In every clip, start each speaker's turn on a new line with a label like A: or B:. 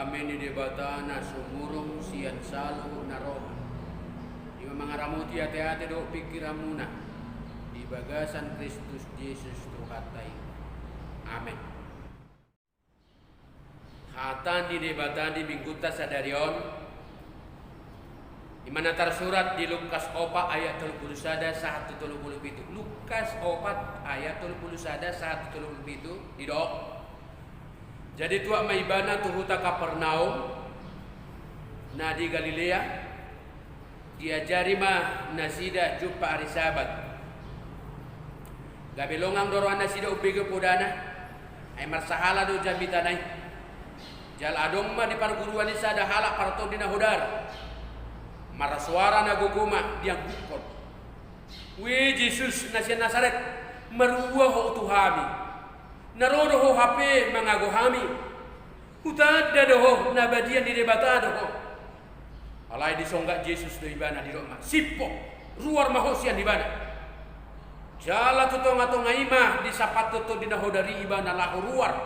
A: Kami ni debatana sumurong siyan salo na Roma. Di mga ramuti ate-ate do pikiramuna. Di bagasan Kristus Jesus Tuhatay. Amen. Hatan di debatan di mingguta sa darion. Di mana tersurat di Lukas 4 ayat 31 137. Lukas 4 ayat 31 137 di dok. Jadi tua maibana tuhuta Kapernaum na di Galilea diajari mah nasida jumpa hari Sabat. Gabilongang doroan nasida upige podana ay marsahala do jambitanay. Jal adong mah di parguruan isa ada halak parto dina hodar. Marasuara na guguma diang bukod. Wi Jesus nasi Nazaret maruwa ho tuhami. Narodo ho hape mangagohami. Hutad dadoho nabadian di debatado ho. Alai disonggak Jesus do ibana di Roma. Sippo ruar mahosian di bana. Jala tutonga-tonga imah di sapatoto di nahodari ibana lahu ruar.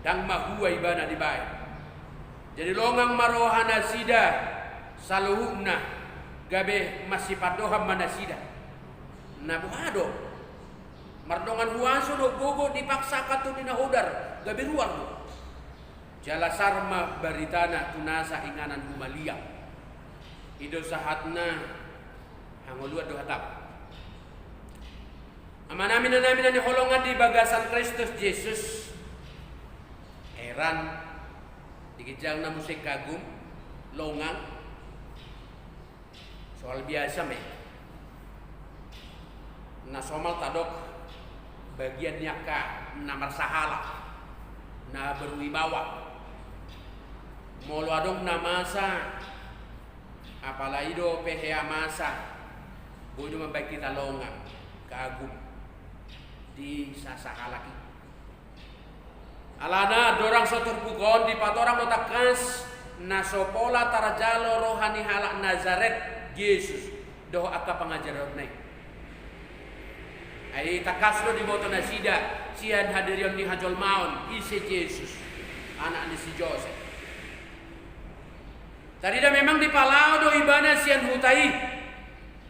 A: Dang mahua ibana di bay. Jadi longang marohana sida saluhuna gabe masih padoham manasida. Nabuhado mardongan huaso do gogo dipaksa katu dina hodar gabe ruar do. Jala sarma baritana tunasa inganan humalia. Ido sahatna hangolua do hatap. Amanamin ni holongan di bagasan Kristus Jesus. Heran dikijang na musik kagum longang. Soal biasa meh. Na somal tadok bagian nyaka na marsahala na berwibawa molo adong na masa apalagi do pehea masa bodo mabay kita longa kagum di sasahalaki alana dorang sotur bugon di patorang otakas na sopola tarajalo rohani halak Nazaret Yesus doh akka pangajaran naik ay takasro di moto nasida sian hadirion ni hajol maon isi Jesus anak ni si Joseph. Tadi dah memang di palau do ibana sian hutai.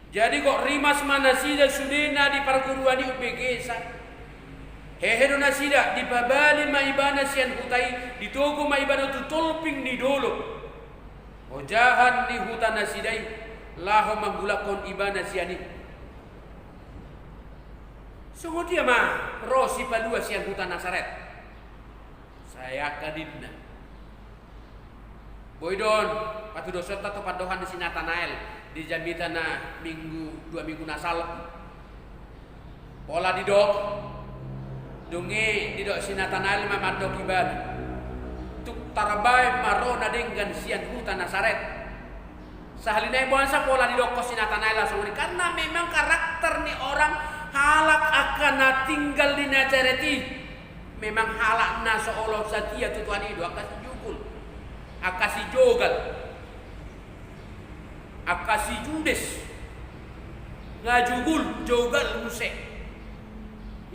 A: Jadi kok rimas manasida sudena di perguruan di UPG sa. Hehe do nasida di babali ma ibana sian hutai di togo ma ibana tutulping di dolo. Ojahan di hutan nasidai laho manggulakon ibana siani. Sungguh dia mah rosi palua siang hutan Nazaret. Saya kadinna. Boydon patu dosot atau padohan di Sinatanael di jambitana minggu 2 minggu nasal. Pola didok. Dungi didok Sinatanael mamadok iban. Tuk tarabai maro nadenggan siang hutan Nazaret. Sahalinai buansa pola didok ko Sinatanael langsung karena memang karakter nih orang halak akan tinggal di Nazareti. Memang halak na seolah setia tutuan itu akasi jugul, akasi jogal, akasi judes, ngajugul jogal musek.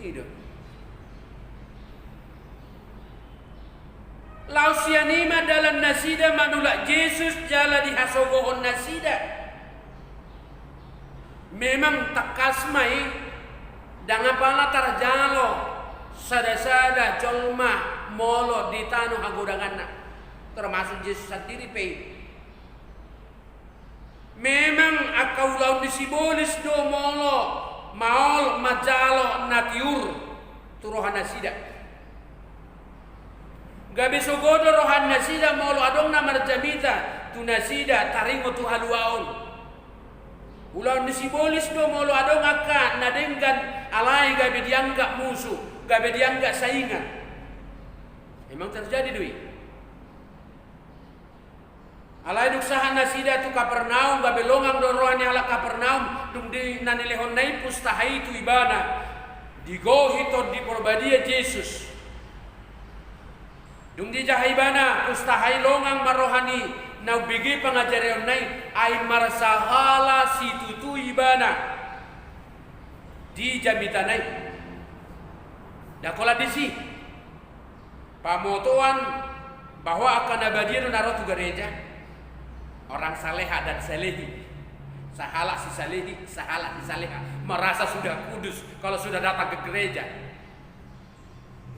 A: Itu. Lausianima dalam nasida manulak Yesus jala di hasogohon nasida. Memang takasmai dengan pala tarjalo sada-sada colma molo di tanu hagodanganna termasuk Yesus sendiri pe. Memang akau laun disibolis do molo maol majalo natiur turohan nasida. Gabe sogodo rohan nasida molo adong na marjamita tu nasida taringo tu haluaon. Ulang disibolis do molo adong akka nadenggan alai gabe dianggap musuh, gabe dianggap saingan. Memang terjadi doi. Alai duksahan nasida tu Kapernaum gabe longang do rohani ala Kapernaum dum di nanilehon nai pustahai tu ibana. Digohito di porbadia Jesus. Dum di jahibana pustahai longang marohani na bigi pangajaran nai ay marsahala si tutu ibana di jambitanay. Dakola disi pamotoan bahwa akan abadian naruh tu gereja orang saleha dan salehi. Sahala si salehi, sahala si saleha merasa sudah kudus kalau sudah datang ke gereja.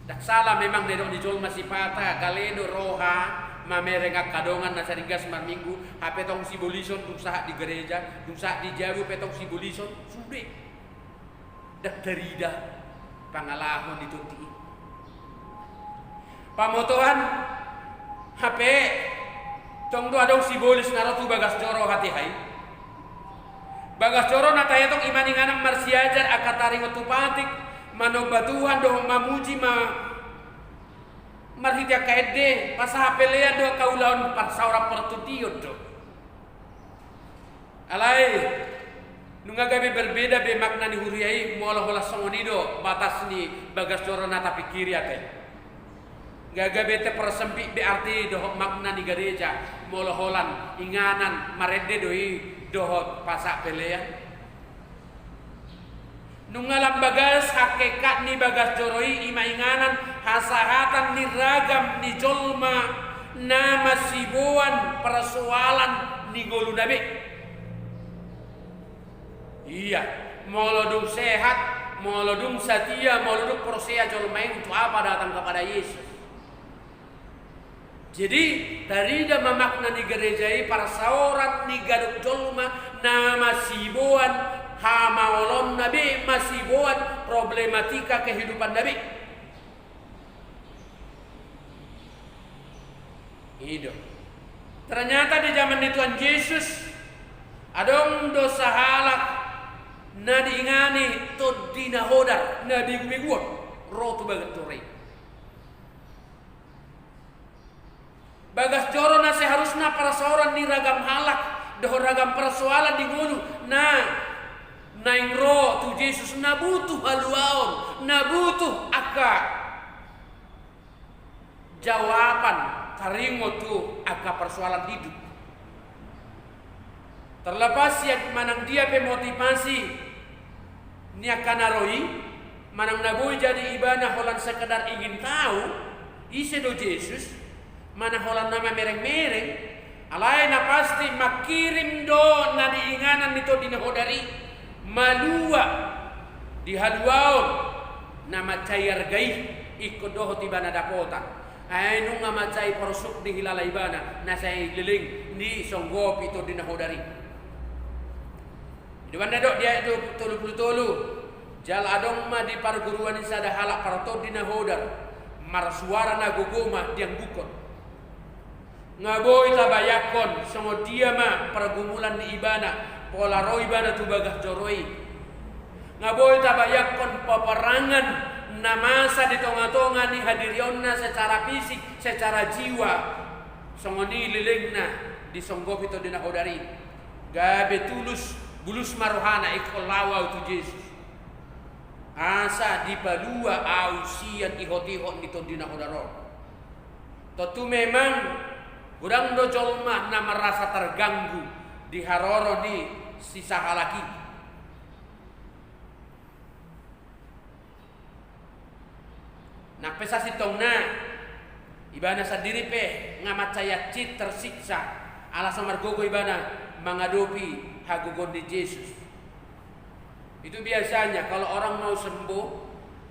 A: Dak salah memang dedok dijol masih patah kaledo roha mamerengak kadongan nasarigas minggu hape tong simbolison usaha di gereja usaha di jabu petong simbolison sudah dak terida pangalahon dituti pamotohan hape tong do adong simbolis narotu bagas joro hati hai bagas joro nataya tong imaninganang marsiajar akatari ngotupatik manobatuhan do mamuji marhidya kaede pasaha pelea do kaulaon parsaura pertudion do alai nunga gabe berbeda be makna ni huriai mola-mola songonido batas ni bagas joro nata pikiri ate gagabe te persempit be arti do makna ni gereja mola holan inganan marede doi dohot pasak pelea nungalam bagas hakikat ni bagas joroi imainganan hasahatan ni ragam ni jolma nama sibuan persoalan ni golu nabi iya molodung sehat molodung setia molodung prosea jolmain untuk apa datang kepada Yesus. Jadi dari dah memakna ni gerejai para saurat ni gaduk jolma nama sibuan hamaolon Nabi masih buat problematika kehidupan Nabi. Itu. Ternyata di zaman di Tuhan Yesus adong dosa halak na diingani to dinahodar na digumiguan rotu bagat tore. Bagas joro na seharusnya para seorang ni ragam halak doh ragam persoalan di gulu naing roh tu Yesus nabutuh haluaon nabutuh aka jawaban karingo tu aka persoalan hidup terlepas yang manang dia pemotivasi ni akan naroi manang nabui jadi ibadah holan sekedar ingin tahu isi do Yesus mana holan nama mereng-mereng alai na pasti makirim do na diinganan nito dinahodari malua di haluaon nama cayar gaih ikut doh tiba nada kota ai nunga macai persuk di hilala ibana nasai liling di songgop itu di nahodari di mana dok dia itu tolu jal adong ma di parguruan sada halak parto di nahodar mar suara na gogoma diang bukon ngaboy tabayakon songo dia ma pergumulan di ibana pola roy bana tu bagah joroi ngaboy tabayakon peperangan namasa di tonga-tonga ni hadirionna secara fisik secara jiwa songoni lilingna di songgop itu dina hodari gabe tulus bulus marohana ikol lawa tu Yesus asa di palua ausian ihot-ihot di dina hodaro tentu memang urang do jolma na merasa terganggu di haroro di sisa halaki nak pesa sitong na ibana sendiri pe ngamat saya cit tersiksa alasan margogo ibana mengadopi hagogon di Yesus itu biasanya kalau orang mau sembuh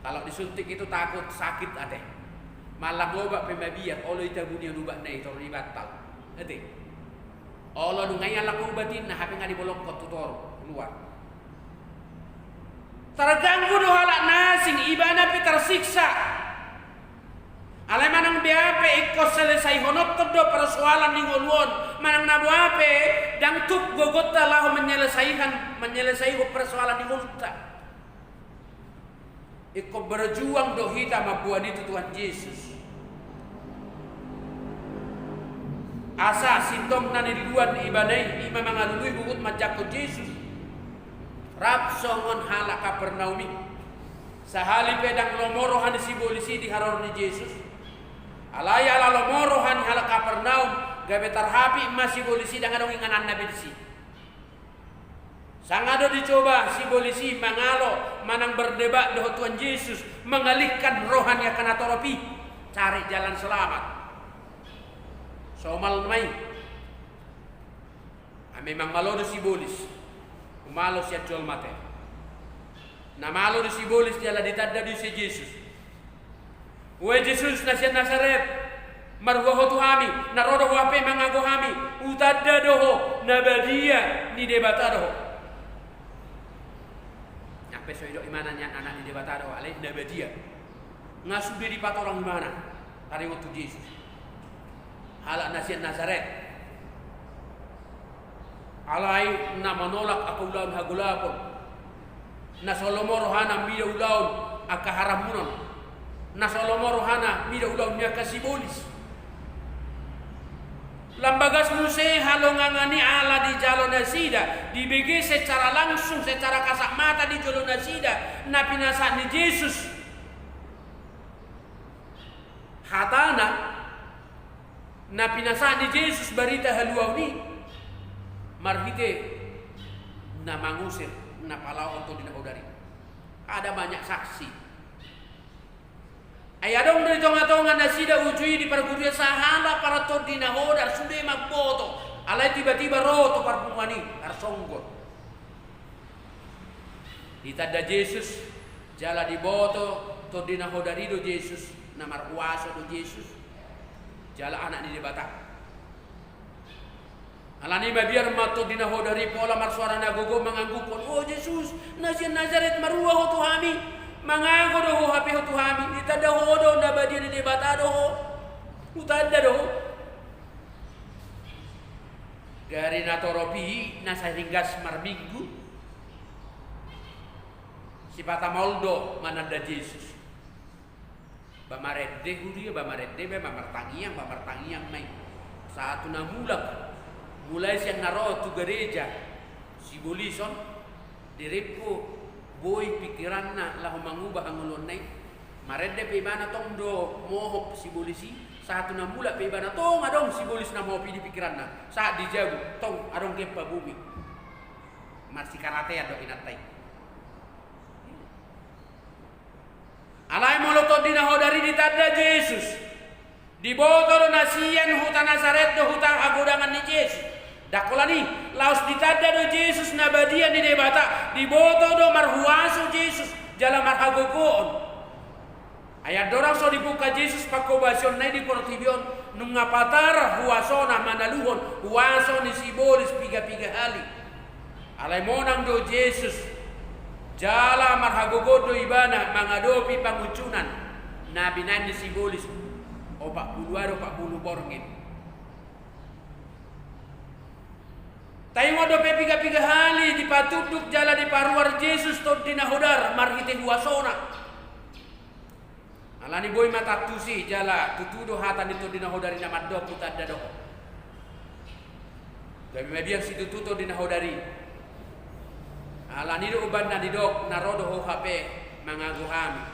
A: kalau disuntik itu takut sakit ade malah obat pembabiak oleh tabunya lubak na itu ribatal ade Allah dungaya laku batin nah hape ngadi bolong kot tutor keluar terganggu do halak nasing ibana pi tersiksa alai manang beape ikut selesai honop terdo persoalan ningoluon manang nabu ape dang tuk gogota lahu menyelesaikan persoalan ningolutta ikut berjuang do hita mabuan itu Tuhan Yesus asa sintom nani diluan ibadai imam ngalului bukut majak ke Yesus rap songon halak Kapernaumi sahali pedang lomoro hani simbolisi di haror ni Yesus alaya la lomoro hani halak Kapernaum gabe tarhapi masih simbolisi dengan dong inganan nabi disi sangado dicoba simbolisi mangalo manang berdebat doh Tuhan Yesus mengalihkan rohani akan atoropi cari jalan selamat Somal mai. Memang malo do sibolis. Malo siya jol mate. Na malo do sibolis dia la ditadda di si Jesus. We Jesus na siya Nazaret. Marwa ho tuhami, narodo ho ape mangago hami. Utadda doho nabadia ni debata doho. Nyampe so ido imananya anak ni debata doho ale nabadia. Ngasu di patorang imana. Tari waktu Jesus. Halak nasihat Nazaret. Alai na menolak aku ulaun hagulapon. Na Salomo rohana mida ulaun aka haramunon. Na Salomo rohana mida ulaun nya kasibolis. Lambagas muse halongangani ala di jalo nasida dibagi secara langsung secara kasat mata di jalo nasida na pinasa ni Yesus hatana na pinasa ni Yesus barita haluaw ni marhite na mangusir na palau untuk dinahodari. Ada banyak saksi. Ayadong dari tonga-tonga nasida ujui di perguruan sahala para to dinahodar sudah magboto. Alay tiba-tiba roto parpumani arsonggo. Ditanda Yesus jala di boto to dinahodari do Yesus na markuasa do Yesus. Jala anak ni dibata. Alani biar mato dinahodari pola marsuara nagogo menganggupon. Oh Yesus, nasian Nazaret marua ho tuhami. Mangago doho hape ho tuhami. Itada ho do nabadia ni debata doho. Utanda doho. Gari natoropi nasa ringgas marminggu. Si patamoldo mananda Yesus. Bamarede hudia bamarede be bamartangiang mai. Satu namulak. Mulai siang naro tu gereja. Si bolison direpo boy pikiranna lah mangubah angulon nai. Marede pe bana tong do mohok si bolisi. Satu namula pe bana tong adong si bolis na mo di pikiranna. Saat dijagu tong adong kepa bumi. Masih karate ado inatai. Alai molotod dinahodari ditanda Yesus. Di botol nasian hutan Nazaret do hutan agodangan ni Yesus. Dakolani laos ditanda do Yesus nabadia ni debata di botol do marhuaso Yesus jala marhagogoon. Ayat dorang so dibuka Yesus pakobasion nai di portibion nungapatar huasona manaluhon huaso ni sibolis piga-piga hali. Alai monang do Yesus jala marhagogodo ibana mangadopi pangucunan nabi nani sibolis opak puluh borngin. Tayo do piga-piga hali di patuduk jala di paruar Yesus to dinahodar marhite huasona. Alani boy mata tusi jala tutudo hatan itu dinahodari nama do putada do. Gabi biar si tutudo dinahodari. Alani do uban na didok narodo ho hape mangaguhami.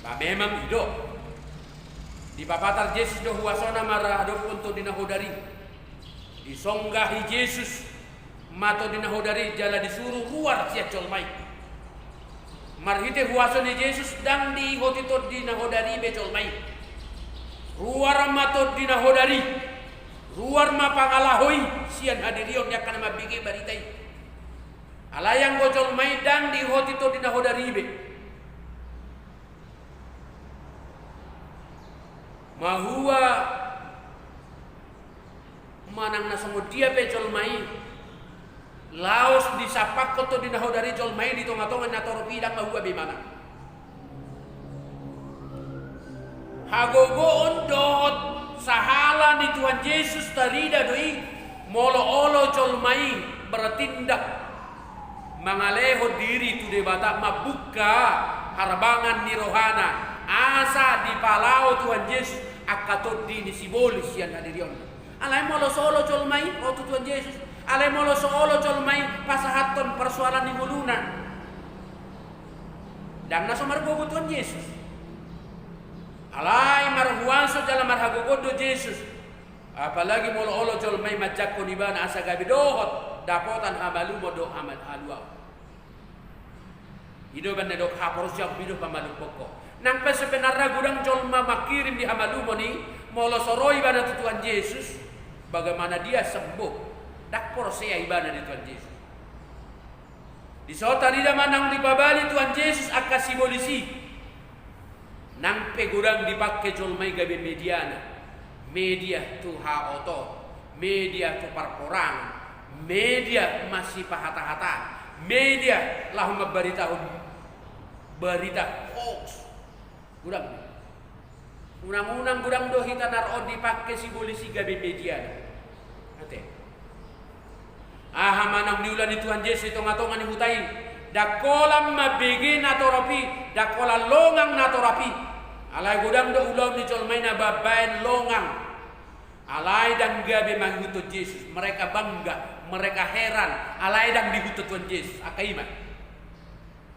A: Ba memang idok. Di papatar Yesus do huasona marah do untuk dinahodari. Disonggahi Yesus mato dinahodari jala disuruh luar sia colmai. Marhite huaso ni Yesus dan di hotito dinahodari be colmai. Luar mato dinahodari. Luar mapangalahoi sian hadirion yakan mabige baritai. Alayang go colmai dan di hotito dinahodari be. Mahua manang nasongo dia pe jolmai laos disapak koto dinahodari jolmai di tonga-tonga natoro pidang mahua be mana hagogo ondot sahala ni Tuhan Yesus tarida doi molo-olo jolmai bertindak mangaleho diri tu debata mabuka harbangan ni rohana asa di palau Tuhan Yesus akatot di sibolis yang hadirion. Alay molo solo colmai waktu Tuhan Yesus. Alay molo solo colmai pasahaton persoalan di muluna. Dan naso margogo Tuhan Yesus. Alay marhuanso dalam marhagogodo Yesus. Apalagi molo olo colmai majak konibana asa gabi dohot dapotan hamalu modo amal halua. Hidup benda dok haporos jauh hidup hamalu pokok. Nang sebenarnya gudang jolma makirim di hamalu moni molo soroi ibadah tu Tuhan Yesus, bagaimana dia sembuh. Dak porosea ibadah di Tuhan Yesus. Di sota di manang di pabali Tuhan Yesus akan simbolisi. Nang pegurang dipakai jolmai gabe mediana. Media tu haoto, media tu parporang, media masih pahata-hata, media lah berita hoax. Gurang. Unang-unang gurang do hita naroon dipakai simbolisi gabe mediana. Ate. Manang niulan ni Tuhan Yesus itonga-tonga ni hutai. Dakolam mabigi natoropi, dakola longang natoropi. Alay gudang do ulam ni jolmai na babayan longang. Alay dan gabe manghutot Yesus. Mereka bangga, mereka heran. Alay dan dihutot Tuhan Yesus. Akaiman.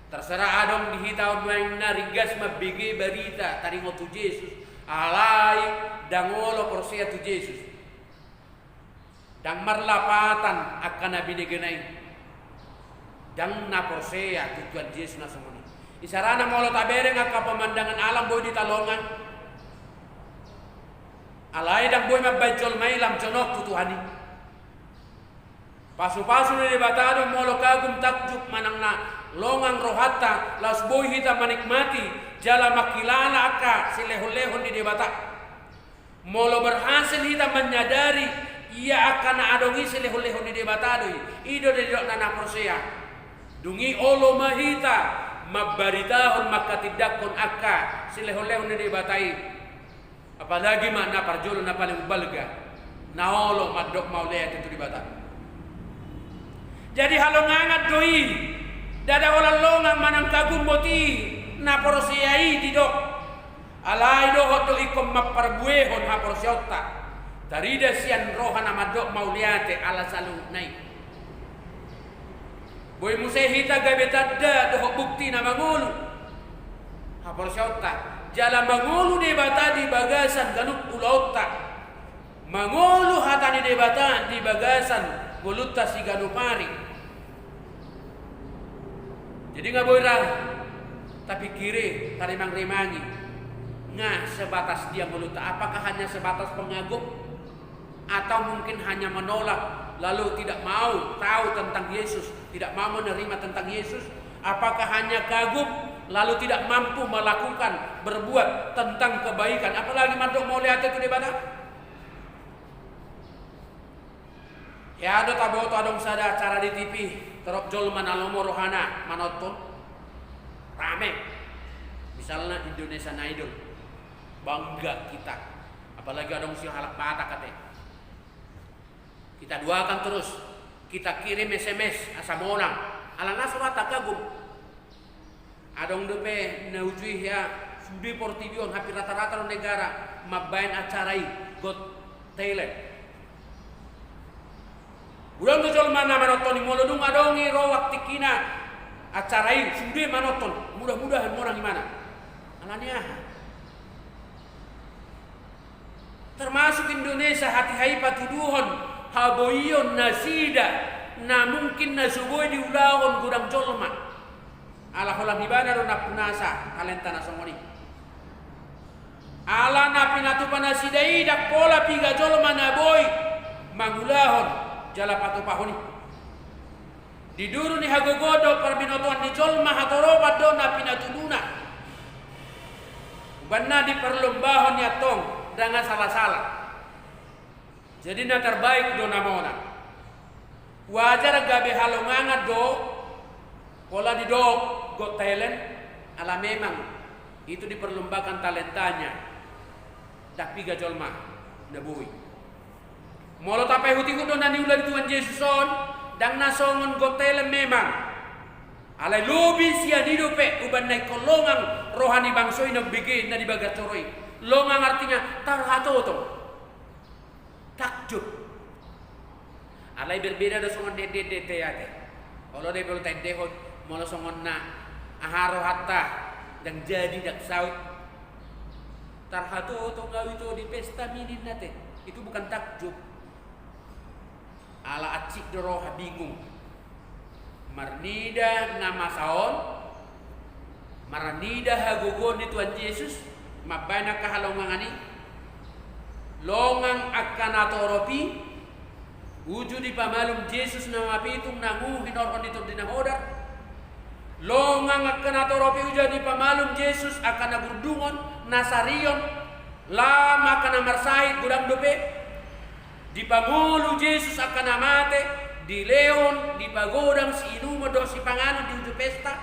A: Terserah adong dihitaon main narigas mabigi berita taringo tu Yesus. Alay dangolo porsia tu Yesus. Dang marlapatan akan nabi negenai. Dang na porsia tu Tuhan Yesus na semua. Isarana molo tabereng aka pemandangan alam boy di talongan. Alay dang boy mabajol may lam jonok tu Tuhani. Pasu-pasu ni batado molo kagum takjuk manang na longang rohata las boy hita menikmati jala makilala aka silehon-lehon di debata. Molo berhasil hita menyadari ia akan adongi silehon-lehon di debatado. Ido de dok nana prosea. Dungi olo mahita mabaritahon maka tidakon akka silehon-lehon di debatai. Apalagi mana parjolo na paling balga. Naolo madok mau lihat itu debata. Jadi halongangat doi. Dada orang longang manang kagum boti na porosiai di dok. Alai do hoto ikom maparbuehon ha porosiota. Tarida sian rohan amadok mauliate ala salu naik. Boy musehita gabe tadda do bukti na mangulu. Ha porosiota. Jala mangulu de bata di bagasan ganuk ulauta. Mangulu hatani de bata di bagasan gulutta si ganupari. Jadi nggak boleh tapi kiri tarimang rimangi nggak sebatas dia meluta. Apakah hanya sebatas pengagum atau mungkin hanya menolak lalu tidak mau tahu tentang Yesus, tidak mau menerima tentang Yesus? Apakah hanya kagum lalu tidak mampu melakukan berbuat tentang kebaikan? Apalagi mandok mau lihat itu di mana? Ya ada taboto adong sada acara di TV. Terok jol manalomo rohana manoton rame. Misalnya Indonesia Idol, bangga kita. Apalagi adong si halak mata kate. Kita doakan terus. Kita kirim SMS asa monang. Alana surat kagum. Adong depe naujui ya sudi portivion hampir rata-rata negara mabain acarai Got Talent. Ulang tu jol mana manoton molo dung adongi ro waktu kina acarai sudah manoton. Mudah-mudahan orang gimana? Alania. Termasuk Indonesia hati hai patuduhon haboion nasida na mungkin nasuboy diulahon gudang jolma. Ala holang ibana ro napunasa talenta nasongoni. Ala na pinatupan nasidai dak pola piga jolma na boy mangulahon jala patu pahuni di duru ni hagogodo perbinotoan di jolma hatoroba dona pinatuduna banna di perlombaan ya tong dengan salah-salah jadi na terbaik dona mona wajar gabe halongangat do pola di do Got Talent ala memang itu diperlombakan talentanya dak piga jolma nabui molo tapai huti hudo nani ulah Tuhan Yesus on dang nasongon Got Talent memang alai lobi sia didope uban naik kolongang rohani bangsoi na bigi na dibagatoroy longang artinya tarhatoto takjub alai berbeda do songon dede ate kalau de bel tende hot molo songon na aharo hatta dang jadi dak saut tarhatoto gawito di pesta minin nate itu bukan takjub. Ala acik doroha bingung. Marnida nama saon. Marnida hagogon di Tuhan Yesus. Mabana kahalongangani. longang akan atoropi uju di pamalum Jesus na mapitung nangu hinorhon dito dinahodar longang akan atoropi uju di pamalum Jesus akan nagurdungon nasarion lama akan namarsahit gudang dope di pamulu Jesus akan namate di leon di pagodang si inumo do si panganon di uju pesta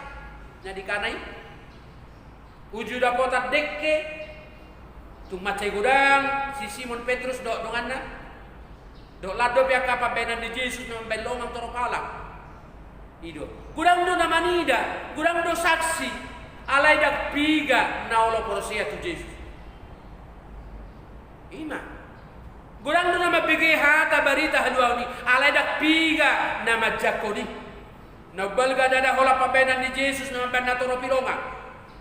A: na di kanay uju dapotat dekke tung macay gudang si Simon Petrus do donganna do lado pia kapabenan di Jesus na belongang toropala ido gudang do namanida gudang do saksi alay dak piga na olo porosia tu Jesus ima gudang do na mabigay hata barita haluaw ni alay dak piga na madjakoni na balga dada hola pabenan di Jesus na maben na toropilonga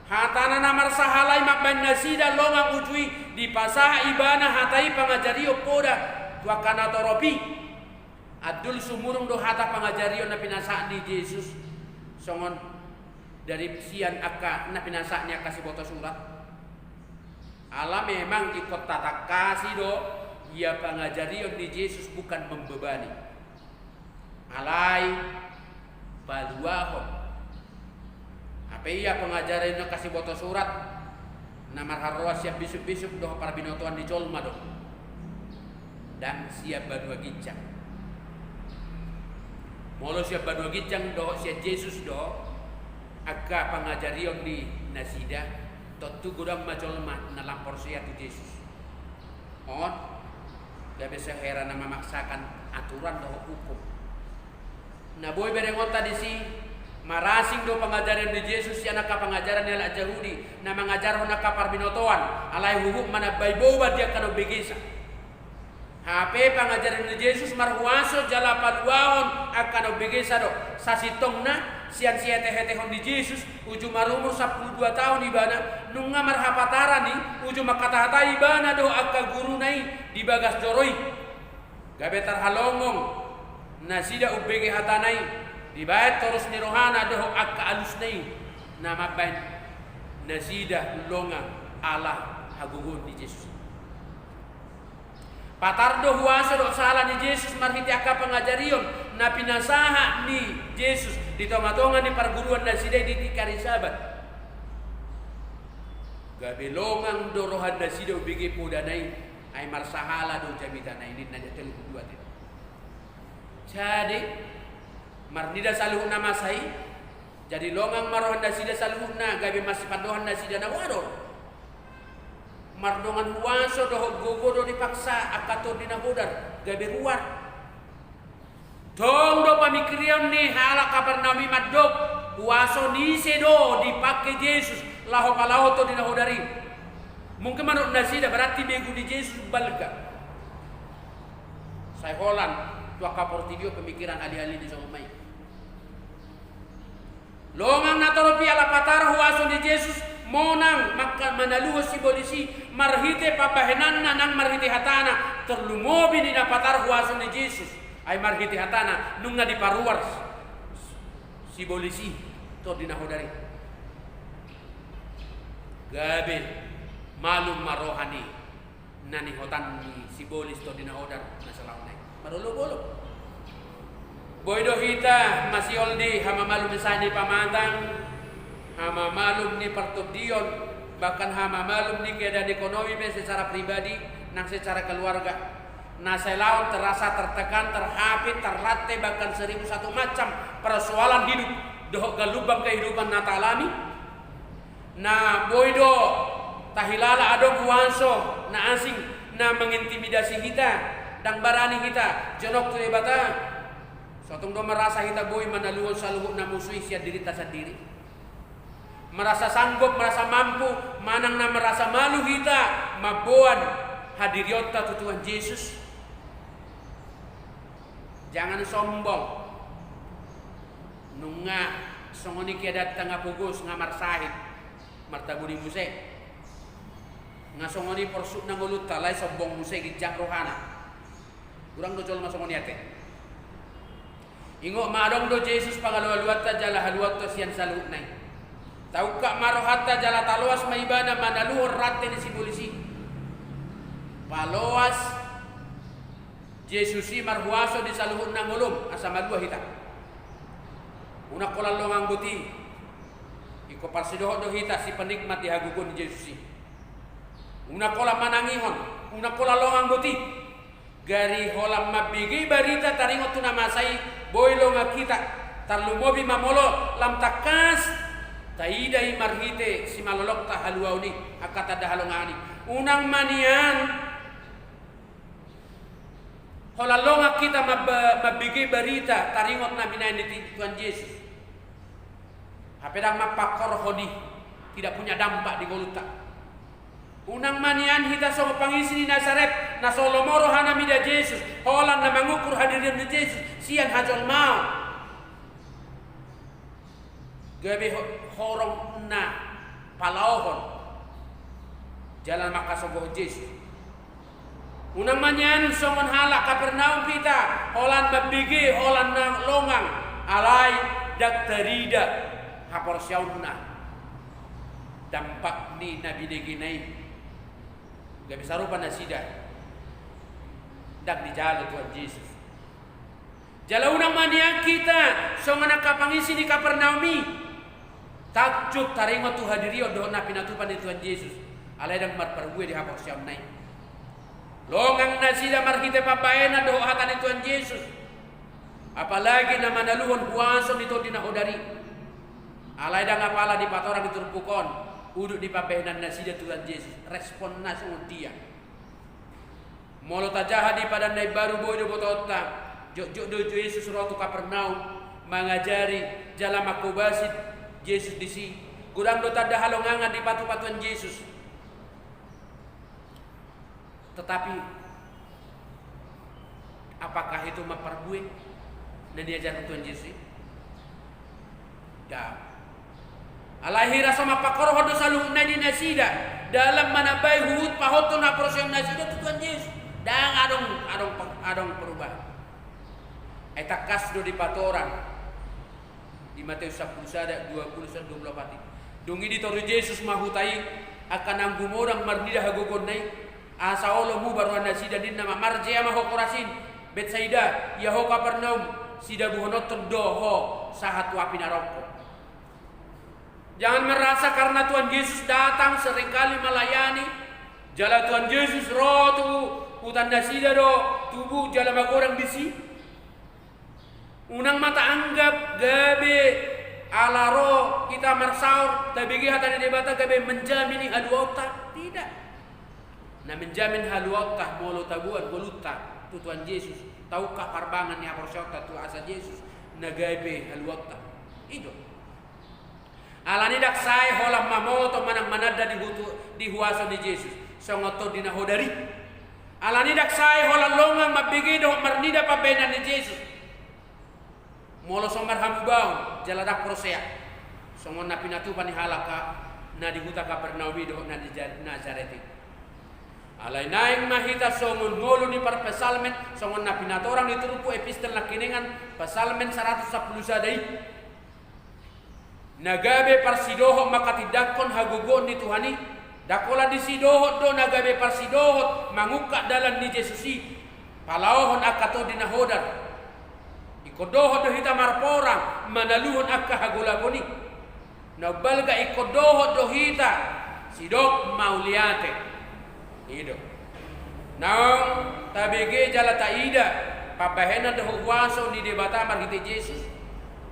A: hatana na marsahalay maben na sida longang ujui di pasaha ibana hatai pangajario poda tuakana toropi adul sumurung do hata pangajario na pinasaan di Jesus songon dari sian akka na pinasaannya kasih foto surat alam memang di kota takasi do ia pangajario di Jesus bukan membebani alai baluahon apa iya pengajaran na kasih foto surat namar harwa siap bisuk-bisuk doh para binotoan di colma doh dan siap badua gincang molo siap badua gincang doh siap Jesus doh aga pengajarion di nasida totu gudang macolma na lampor siap tu Jesus on gak bisa heran memaksakan aturan doh hukum na boy berengot tadi si marasing do pengajaran di Jesus ya naka pengajaran nila Yahudi na mengajar naka parbinotoan alay hukum mana bayboba dia kano begisa HP pengajaran di Jesus marhuaso jala paduahon akan begisa do sasitong na sian siete hetehon di Jesus uju marumur 12 tahun ibana nunga marhapatara ni uju makatahata ibana do akka guru nai di bagas joroi gabetar halongong nasida ubege hatanai dibayar terus ni rohana doh akka alus nai nama bain nasida longa Allah hagugun di Jesus patardo huasa do salah ni Jesus marhiti akka pengajarion na pinasaha ni Jesus di tonga-tonga ni perguruan nasida di tikari sabat gabe longang do rohan nasida ubege podanai ay marsahala do jamita nai ni naja telu kedua ti jadi marnida saluhna masai jadi longang marohan nasida saluhna gabe masih padohan nasida na waro mardongan huaso doh gogodo dipaksa akato dina hodar gabe ruar dong do pamikirion ni hala Kapernaum madok huaso ni sedo dipake Jesus laho kalaho to dina hodari mungkin manut nasida berarti begu di Jesus balga saya Holland tua kaportidio pemikiran alih-alih di somai longang natoropi ala patar huaso di Jesus monang maka manaluho si polisi marhite pabahenan nang marhite hatana terlumobi di patar huaso di Jesus ay marhite hatana nung na di paruar si polisi to dinahodari gabe malum marohani nani hotan ni si bolis to dinahodar nasalaunay marolo-bolo boydo hita masih oldi hama malum ni pamantang hama malum ni pertudion bahkan hama malum ni keadaan ekonomi secara pribadi nang secara keluarga nasai laut terasa tertekan terhapit terlatih bahkan 1001 macam persoalan hidup doh galubang kehidupan nata alami na boydo tahilala ado buanso na asing na mengintimidasi kita dan barani kita jonok tu ibata suatu do merasa kita boy manaluhon saluhuk na musuhi siya diri ta sendiri merasa sanggup merasa mampu manang na merasa malu kita mabuan hadiriot ta Tuhan Yesus jangan sombong nunga songoni kia tengah pugus ngamar sahid martaburi muse ngasongoni persuk nang ulut talai sombong muse gijang rohana kurang dojol masongoni ate ingo madong do Jesus pangalualuat ta jala haluat to sian salut nai tau ka marohatta jala taluas maibana manaluhur ratte ni si polisi paloas Jesusi marhuaso di saluhun na ngulum asa madua hita. Una kola longang buti. Iko parsidoho do hita si penikmat dihagugon di Jesusi. Una kola manangihon, una kola longang buti. Gari holam mabigi barita taringot tuna masai boy longa kita tarlumobi mamolo lam takas taidai marhite si malolok ta haluauni akata dahalongani. Unang manian holalonga kita mabigi barita taringot na binain di Tuhan Yesus. Hapedang mapakor honi tidak punya dampak di goluta. Unang manian hita so pangisi di Nazaret na solomoro hana mida Yesus holan na mangukur hadirin di Yesus sian hajol mau. Gabe horong na palauhon jalan makasogoh Yesus. Unang manyan songon halak Kapernaum kita holan mabigi holan na longang alai daktarida hapor syauna dampak ni nabi deginai gak bisa rupa nasida dak di jalan Tuhan Yesus. Jala unang manyan kita songon nakapangisi di Kapernaumi takjub taringo tu hadirio do na pinatupan di Tuhan Yesus alai dang marpargue di hapor syaunai. Longang nasida markite papaena do hatan Tuhan Yesus. Apalagi na manaluhon kuaso nito dinahodari. Alay dang apala di patora diturpukon. Uduk di papaenan nasida Tuhan Yesus. Respon nasungun dia. Molo tajaha di padan nai baru bojo botota. Jok do Yesus rotu Kapernaum mangajari jala makobasit Yesus disi. Gudang do tada halongangan di patu-patuan Yesus. Tetapi apakah itu maparbuih dan diajarkan Tuhan Yesus? Ya. Alahira sama pakor hodo saluh nadi nasida dalam manabai hut pahotun aprosion nasida Tuhan Yesus. Dan adong perubahan. Eta kasdo di patoran di Matius 10 sada 20 24. Dungi di toru Yesus mahutai akan anggum orang marnida hagogon nai. Asa olo mu baru anda sida din nama marje ama ho Korasin Betsaida ya ho Kapernaum sida buhonot doho sahat wapi naroko. Jangan merasa karena Tuhan Yesus datang seringkali melayani jala Tuhan Yesus rotu hutan nasida do tubuh jala magorang bisi. Unang mata anggap gabe alaro kita marsaur tabigi hatan debata gabe menjamini aduota tidak. Na menjamin haluautah molo tabuan goluta tu Tuhan Yesus tahukah parbangan ni aporsyota tu asa Yesus nagabe haluautah itu alani dak sai holam mamoto manang manada di huaso di Yesus songoto dinahodari alani dak sai holam longang mabigi do marnida pabenan di Yesus molo somar hambaun jaladak prosea songon na pinatu pani halaka na di huta Kapernaum do na di Nazaret. Alay naing mahita songon ngolo ni par pesalmen songon na pinatorang diturupu epistel na kiningan pesalmen 110 sadai nagabe parsidoho makatidakon hagugon ni Tuhani dakola di sidoho do nagabe parsidoho manguka dalan ni Jesusi palauhon akato dinahodar ikodoho do hita marporang manaluhon akka hagulagoni nabalga ikodoho do hita sidok mauliate ido. Naung tabege jala taida papahena de huwaso ni debata margite Yesus.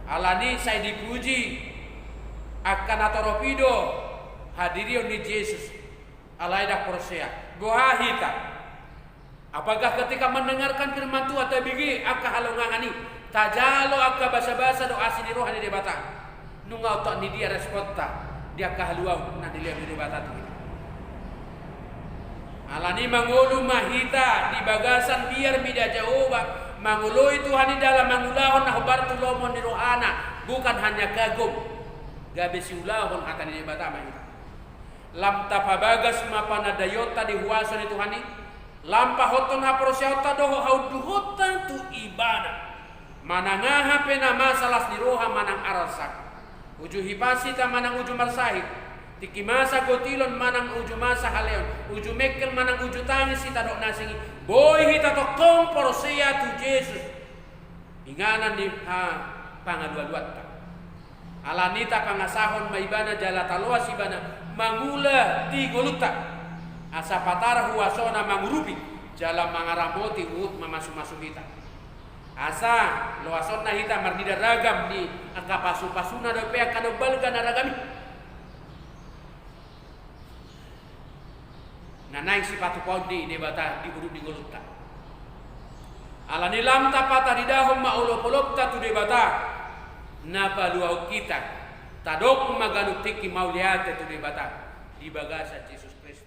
A: Alani saya dipuji akan atoropido hadirio ni Yesus. Alaida prosea. Gohahita. Apakah ketika mendengarkan firman Tuhan tabege akka halongangani tajalo akka basa-basa do asini rohani debata. Nungau tak ni dia responta dia kahaluau na dilihat di debata tu. Alani mangulu mahita di bagasan biar mida Jehovah mangului Tuhan di dalam mangulahon nah bartulomon di rohana bukan hanya kagum gabe siulahon akan di bata mahita lam tapabagas mapana dayota di huaso di Tuhan lampa hoton haprosyauta doho hauduhotan tu ibadah manangaha pena masalas di roha manang arasak uju hipasi ta manang uju marsahid Tiki masa gotilon manang uju masa haleon, uju mekel manang uju tangis si tadok nasingi. Boy hita to kompor sea tu Yesus. Inganan di pangadua-dua. Alanita pangasahon maibana jala taloa sibana mangula di goluta. Asa patara huasona mangurupi jala mangaramoti ut mamasu-masu hita. Asa loasona hita mardida ragam ni angka pasu-pasuna do pea kado balga naragami. Nanai si patu paudi de bata di urut di goluta. Ala nilam tapata di dahom ma ulop-ulop tu de bata. Napa luau kita tadok maganu tiki mauliate tu de bata di bagasa Yesus Kristus.